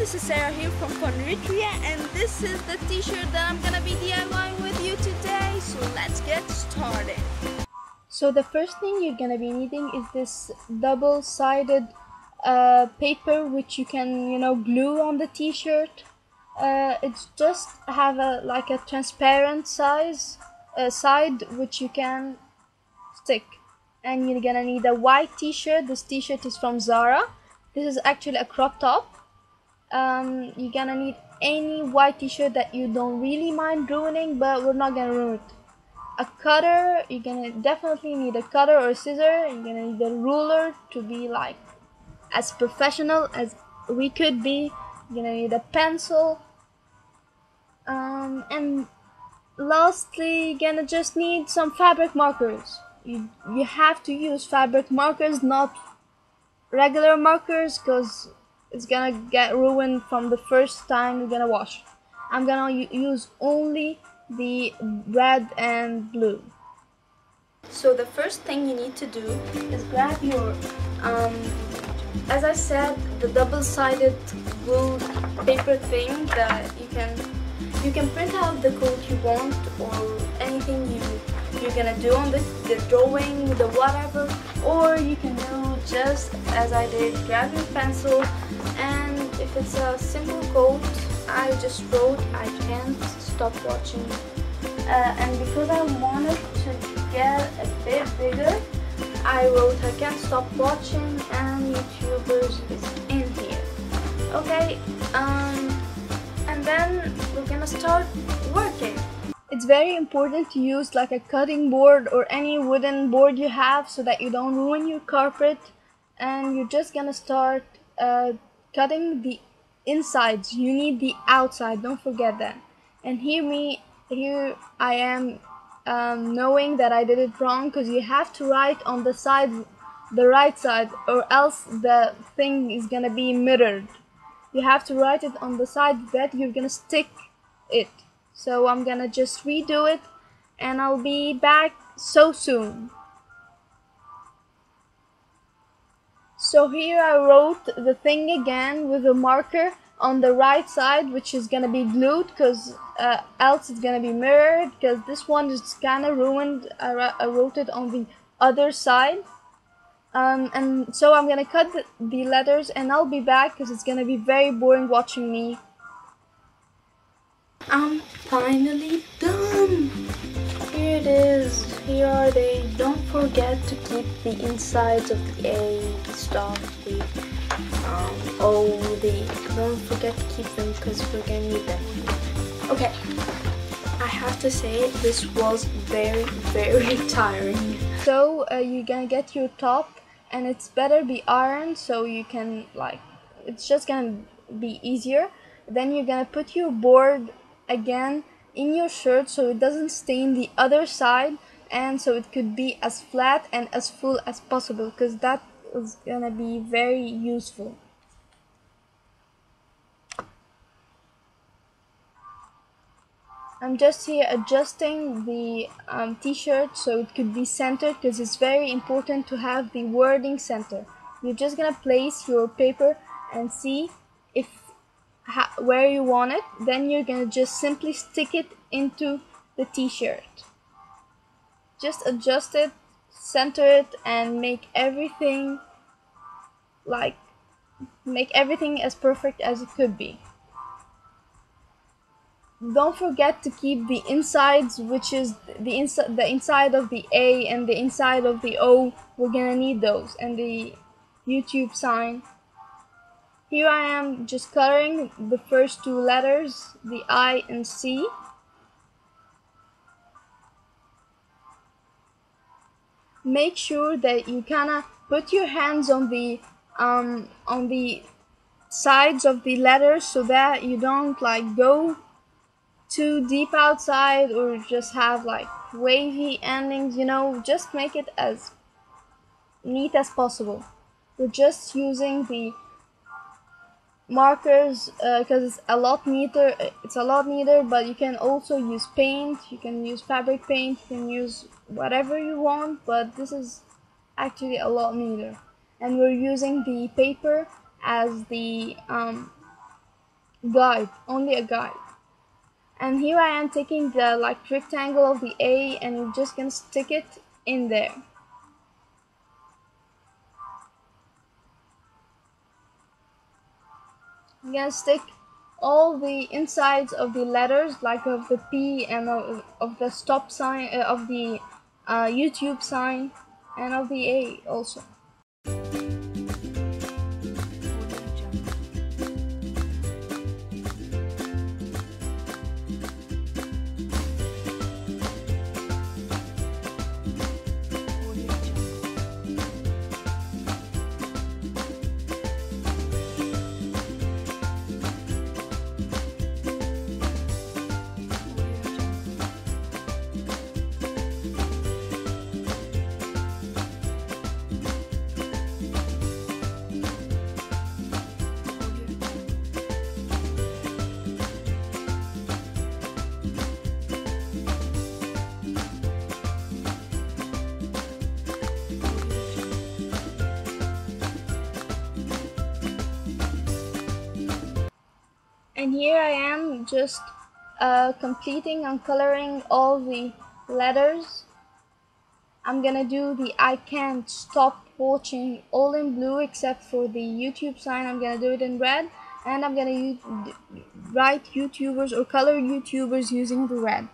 this is Sarah here from FunRetria, and this is the t-shirt that I'm gonna be DIYing with you today, so let's get started. So the first thing you're gonna be needing is this double-sided paper which you can glue on the t-shirt. It's just have like a transparent side which you can stick, and you're gonna need a white t-shirt. This t-shirt is from Zara. This is actually a crop top. You're gonna need any white t-shirt that you don't really mind ruining, but we're not gonna ruin it. A cutter, you're gonna definitely need a cutter or a scissor. You're gonna need a ruler to be like as professional as we could be. You're gonna need a pencil, and lastly you're gonna just need some fabric markers. You have to use fabric markers, not regular markers, because it's gonna get ruined from the first time you're gonna wash. I'm gonna use only the red and blue. So the first thing you need to do is grab your as I said, the double-sided glue paper thing that you can print out the code you want, or anything you're gonna do on the drawing, the whatever, or you can do just as I did, grab your pencil, and if it's a simple code I just wrote I can't stop watching, and because I wanted to get a bit bigger I wrote I can't stop watching and YouTubers is in here. Okay, and then we're gonna start working. It's very important to use like a cutting board or any wooden board you have, so that you don't ruin your carpet. And you're just gonna start cutting the insides. You need the outside, don't forget that. And here I am knowing that I did it wrong, because you have to write on the right side, or else the thing is gonna be mirrored. You have to write it on the side that you're gonna stick it. So I'm gonna just redo it, and I'll be back so soon. So here I wrote the thing again with a marker on the right side, which is gonna be glued, because else it's gonna be mirrored, because this one is kinda ruined. I wrote it on the other side, and so I'm gonna cut the letters, and I'll be back because it's gonna be very boring watching me. I'm finally done. Here it is. Here are they. Don't forget to keep the insides of the A, the stop, the O, don't forget to keep them because we're gonna need them. Okay, I have to say this was very, very tiring. So you're gonna get your top, and it's better be ironed, so you can it's just gonna be easier. Then you're gonna put your board again in your shirt so it doesn't stain the other side, and so it could be as flat and as full as possible, because that is gonna be very useful. I'm just here adjusting the t-shirt so it could be centered, because it's very important to have the wording center. You're just gonna place your paper and see where you want it. Then you're gonna just simply stick it into the t-shirt. Just adjust it, center it, and make everything as perfect as it could be. Don't forget to keep the insides, which is the inside of the A and the inside of the O. We're gonna need those, and the YouTube sign. Here I am just coloring the first two letters, the I and C. Make sure that you kinda put your hands on the sides of the letters, so that you don't go too deep outside or just have wavy endings. Just make it as neat as possible. We're just using the markers because it's a lot neater. But you can also use paint. You can use fabric paint. You can use whatever you want, but this is actually a lot neater. And we're using the paper as the guide, only a guide. And here I am taking the like rectangle of the A, and we're just gonna stick it in there. I'm gonna stick all the insides of the letters, like of the P and of the stop sign, of the YouTube sign, and of the A also. And here I am just completing and coloring all the letters. I'm gonna do the I can't stop watching all in blue except for the YouTube sign. I'm gonna do it in red, and I'm gonna write YouTubers or color YouTubers using the red.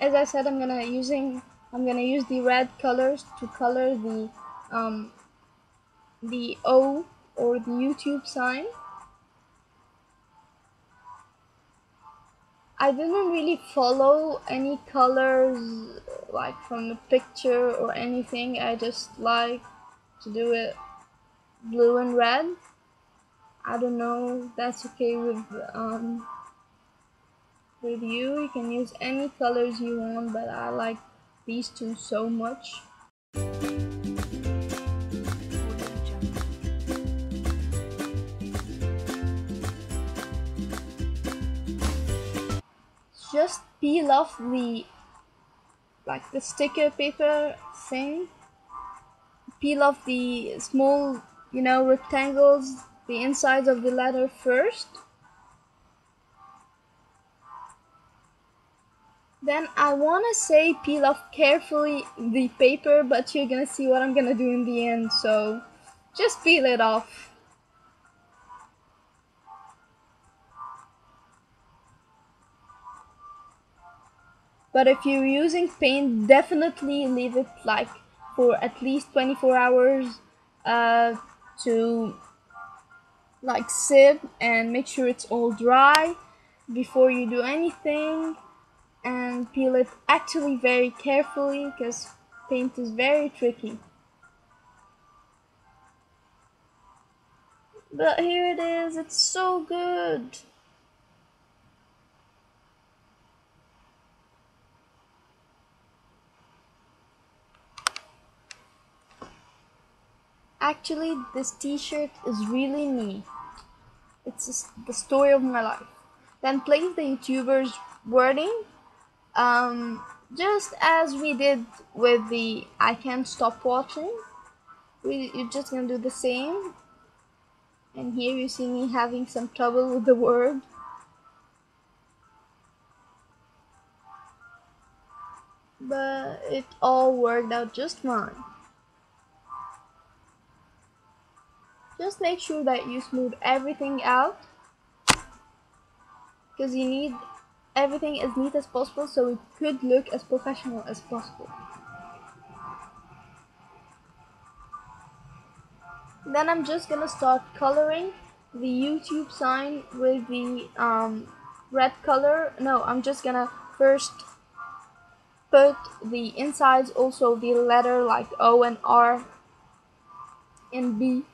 As I said, I'm gonna use the red colors to color the O or the YouTube sign. I didn't really follow any colors like from the picture or anything. I just like to do it blue and red. I don't know if that's okay with you. You can use any colors you want, but I like these two so much. Just peel off the sticker paper thing. Peel off the small, rectangles, the insides of the letter first. Then I wanna say peel off carefully the paper, but you're gonna see what I'm gonna do in the end, so just peel it off. But if you're using paint, definitely leave it like for at least 24 hours to like sit and make sure it's all dry before you do anything, and peel it actually very carefully because paint is very tricky. But here it is, it's so good. Actually, this t-shirt is really me. It's the story of my life. Then place the YouTuber's wording, just as we did with the I can't stop watching. You're just gonna do the same. And here you see me having some trouble with the word. But it all worked out just fine. Just make sure that you smooth everything out, because you need everything as neat as possible so it could look as professional as possible. Then I'm just gonna start coloring the YouTube sign with the red color. No, I'm just gonna first put the insides, also the letter like O and R and B.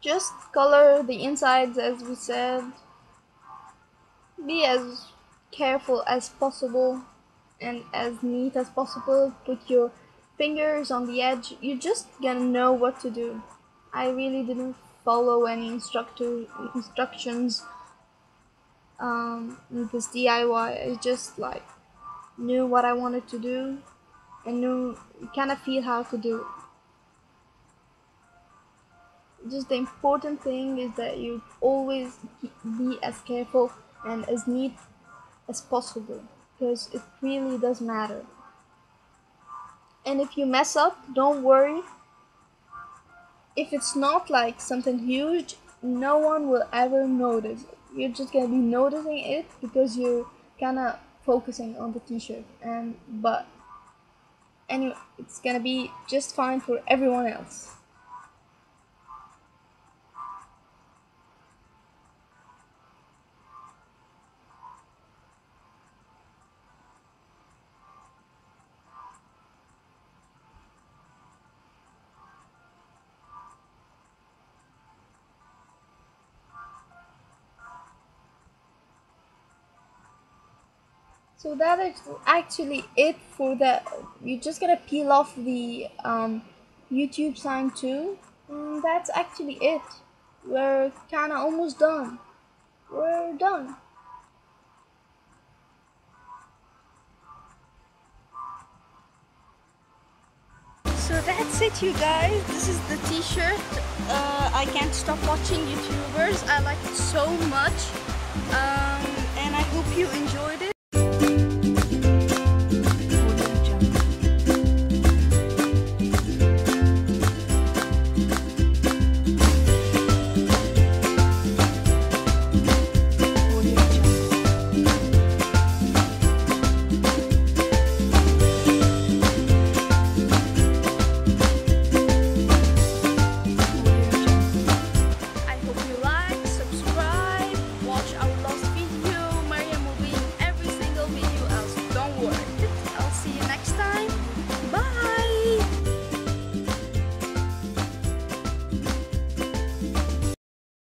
Just color the insides as we said. Be as careful as possible and as neat as possible. Put your fingers on the edge. You're just gonna know what to do. I really didn't follow any instructions in this DIY. I just like knew what I wanted to do and knew kind of feel how to do it. Just the important thing is that you always be as careful and as neat as possible, because it really does matter. And if you mess up, don't worry. If it's not like something huge, no one will ever notice it. You're just gonna be noticing it because you're kind of focusing on the t-shirt. And but anyway, it's gonna be just fine for everyone else. So that is actually it for the. You're just gonna peel off the YouTube sign too. And that's actually it. We're kind of almost done. We're done. So that's it, you guys. This is the t-shirt. I can't stop watching YouTubers. I like it so much. And I hope you enjoyed it.